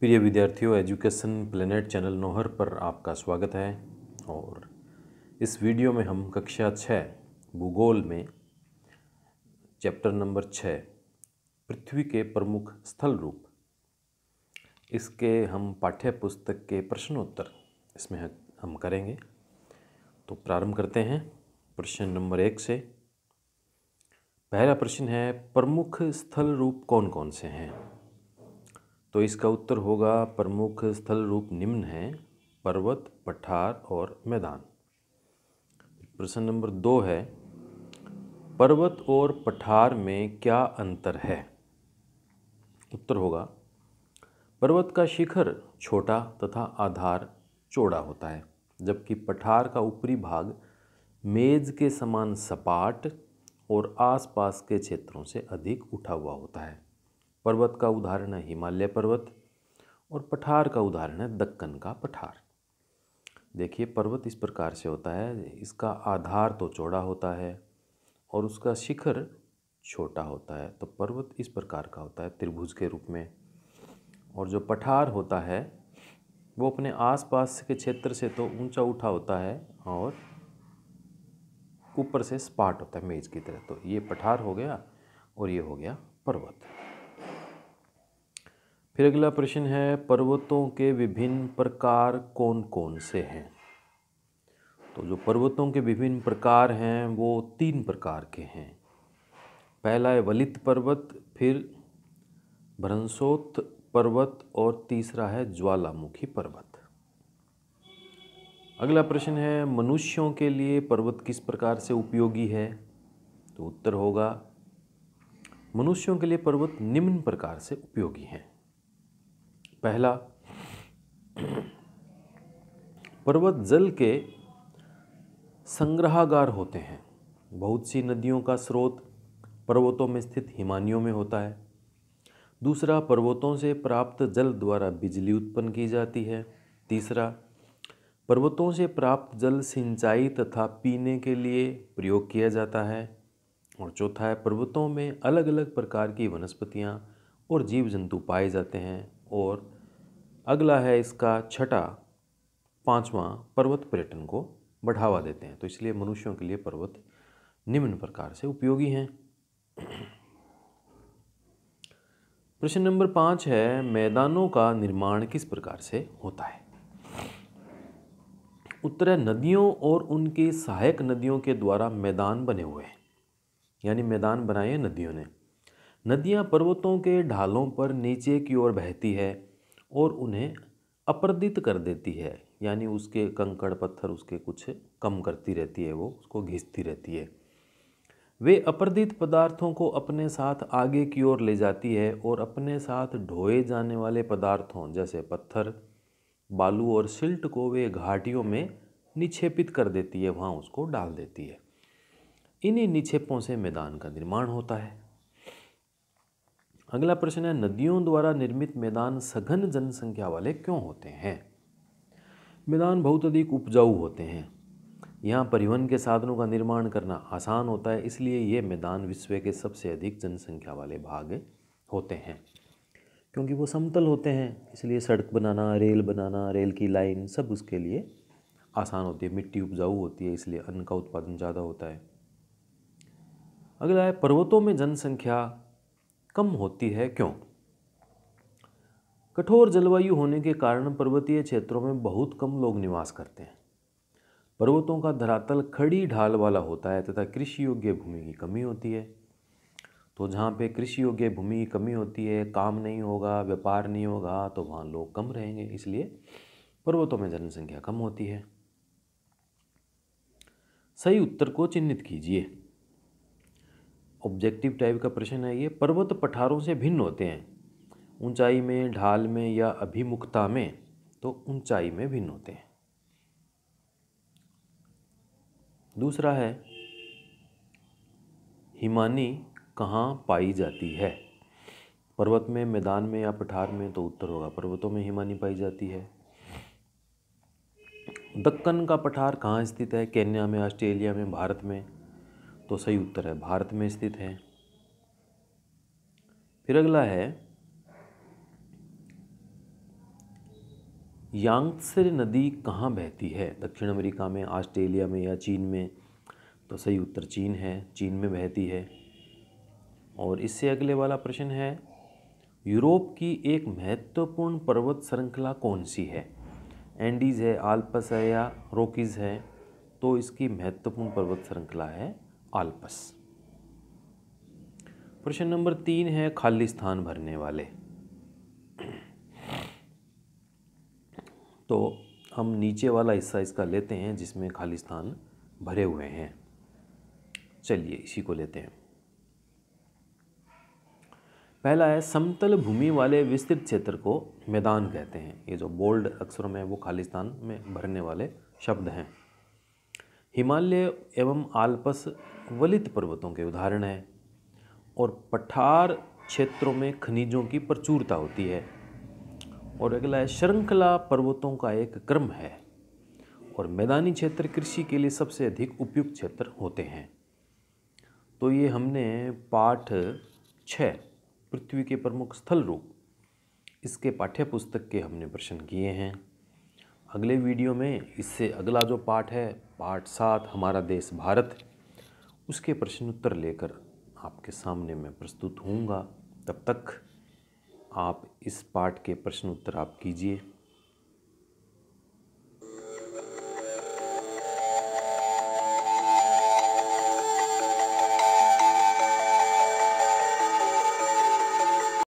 प्रिय विद्यार्थियों, education planet channel Nohar पर आपका स्वागत है। और इस वीडियो में हम कक्षा 6 भूगोल में चैप्टर नंबर 6 पृथ्वी के प्रमुख स्थल रूप, इसके हम पाठ्य पुस्तक के प्रश्नोत्तर इसमें हम करेंगे। तो प्रारंभ करते हैं प्रश्न नंबर 1 से। पहला प्रश्न है, प्रमुख स्थल रूप कौन कौन से हैं? तो इसका उत्तर होगा, प्रमुख स्थल रूप निम्न हैं: पर्वत, पठार और मैदान। प्रश्न नंबर 2 है, पर्वत और पठार में क्या अंतर है? उत्तर होगा, पर्वत का शिखर छोटा तथा आधार चौड़ा होता है, जबकि पठार का ऊपरी भाग मेज के समान सपाट और आसपास के क्षेत्रों से अधिक उठा हुआ होता है। पर्वत का उदाहरण है हिमालय पर्वत और पठार का उदाहरण है दक्कन का पठार। देखिए, पर्वत इस प्रकार से होता है, इसका आधार तो चौड़ा होता है और उसका शिखर छोटा होता है। तो पर्वत इस प्रकार का होता है, त्रिभुज के रूप में। और जो पठार होता है वो अपने आसपास के क्षेत्र से तो ऊंचा उठा होता है और ऊपर से सपाट होता है, मेज की तरह। तो ये पठार हो गया और ये हो गया पर्वत। फिर अगला प्रश्न है, पर्वतों के विभिन्न प्रकार कौन कौन से हैं? तो जो पर्वतों के विभिन्न प्रकार हैं वो 3 प्रकार के हैं। पहला है वलित पर्वत, फिर भ्रंशोत्थ पर्वत और तीसरा है ज्वालामुखी पर्वत। अगला प्रश्न है, मनुष्यों के लिए पर्वत किस प्रकार से उपयोगी है? तो उत्तर होगा, मनुष्यों के लिए पर्वत निम्न प्रकार से उपयोगी हैं। पहला, पर्वत जल के संग्रहागार होते हैं। बहुत सी नदियों का स्रोत पर्वतों में स्थित हिमानियों में होता है। दूसरा, पर्वतों से प्राप्त जल द्वारा बिजली उत्पन्न की जाती है। तीसरा, पर्वतों से प्राप्त जल सिंचाई तथा पीने के लिए प्रयोग किया जाता है। और चौथा है, पर्वतों में अलग अलग प्रकार की वनस्पतियाँ और जीव जंतु पाए जाते हैं। और अगला है इसका छठा, पांचवा, पर्वत पर्यटन को बढ़ावा देते हैं। तो इसलिए मनुष्यों के लिए पर्वत निम्न प्रकार से उपयोगी हैं। प्रश्न नंबर 5 है, मैदानों का निर्माण किस प्रकार से होता है? उत्तर है, नदियों और उनकी सहायक नदियों के द्वारा मैदान बने हुए हैं, यानी मैदान बनाए हैं नदियों ने। नदियां पर्वतों के ढालों पर नीचे की ओर बहती है और उन्हें अपर्दित कर देती है, यानी उसके कंकड़ पत्थर उसके कुछ कम करती रहती है, वो उसको घिसती रहती है। वे अपर्दित पदार्थों को अपने साथ आगे की ओर ले जाती है और अपने साथ ढोए जाने वाले पदार्थों जैसे पत्थर, बालू और सिल्ट को वे घाटियों में निक्षेपित कर देती है, वहाँ उसको डाल देती है। इन्हीं निक्षेपों से मैदान का निर्माण होता है। अगला प्रश्न है, नदियों द्वारा निर्मित मैदान सघन जनसंख्या वाले क्यों होते हैं? मैदान बहुत अधिक उपजाऊ होते हैं। यहाँ परिवहन के साधनों का निर्माण करना आसान होता है, इसलिए ये मैदान विश्व के सबसे अधिक जनसंख्या वाले भाग होते हैं। क्योंकि वो समतल होते हैं, इसलिए सड़क बनाना, रेल की लाइन सब उसके लिए आसान होती है। मिट्टी उपजाऊ होती है, इसलिए अन्न का उत्पादन ज़्यादा होता है। अगला है, पर्वतों में जनसंख्या कम होती है क्यों? कठोर जलवायु होने के कारण पर्वतीय क्षेत्रों में बहुत कम लोग निवास करते हैं। पर्वतों का धरातल खड़ी ढाल वाला होता है तथा कृषि योग्य भूमि की कमी होती है। तो जहाँ पे कृषि योग्य भूमि की कमी होती है, काम नहीं होगा, व्यापार नहीं होगा, तो वहाँ लोग कम रहेंगे, इसलिए पर्वतों में जनसंख्या कम होती है। सही उत्तर को चिन्हित कीजिए। ऑब्जेक्टिव टाइप का प्रश्न है ये। पर्वत पठारों से भिन्न होते हैं, ऊंचाई में, ढाल में या अभिमुखता में। तो ऊंचाई में भिन्न होते हैं। दूसरा है, हिमानी कहाँ पाई जाती है? पर्वत में, मैदान में या पठार में? तो उत्तर होगा, पर्वतों में हिमानी पाई जाती है। दक्कन का पठार कहाँ स्थित है? केन्या में, ऑस्ट्रेलिया में, भारत में? तो सही उत्तर है, भारत में स्थित है। फिर अगला है, यांगत्से नदी कहाँ बहती है? दक्षिण अमेरिका में, ऑस्ट्रेलिया में या चीन में? तो सही उत्तर चीन है, चीन में बहती है। और इससे अगले वाला प्रश्न है, यूरोप की एक महत्वपूर्ण पर्वत श्रृंखला कौन सी है? एंडीज है, आल्प्स है या रॉकीज है? तो इसकी महत्वपूर्ण पर्वत श्रृंखला है आल्प्स। प्रश्न नंबर 3 है, खाली स्थान भरने वाले। तो हम नीचे वाला हिस्सा इसका लेते हैं जिसमें खाली स्थान भरे हुए हैं। चलिए इसी को लेते हैं। पहला है, समतल भूमि वाले विस्तृत क्षेत्र को मैदान कहते हैं। ये जो बोल्ड अक्षरों में वो खाली स्थान में भरने वाले शब्द हैं। हिमालय एवं आल्प्स वलित पर्वतों के उदाहरण हैं और पठार क्षेत्रों में खनिजों की प्रचुरता होती है। और अगला है, श्रृंखला पर्वतों का एक क्रम है और मैदानी क्षेत्र कृषि के लिए सबसे अधिक उपयुक्त क्षेत्र होते हैं। तो ये हमने पाठ 6 पृथ्वी के प्रमुख स्थल रूप, इसके पाठ्य पुस्तक के हमने प्रश्न किए हैं। अगले वीडियो में इससे अगला जो पाठ है, पाठ 7 हमारा देश भारत, उसके प्रश्न उत्तर लेकर आपके सामने मैं प्रस्तुत होऊंगा। तब तक आप इस पाठ के प्रश्न उत्तर आप कीजिए।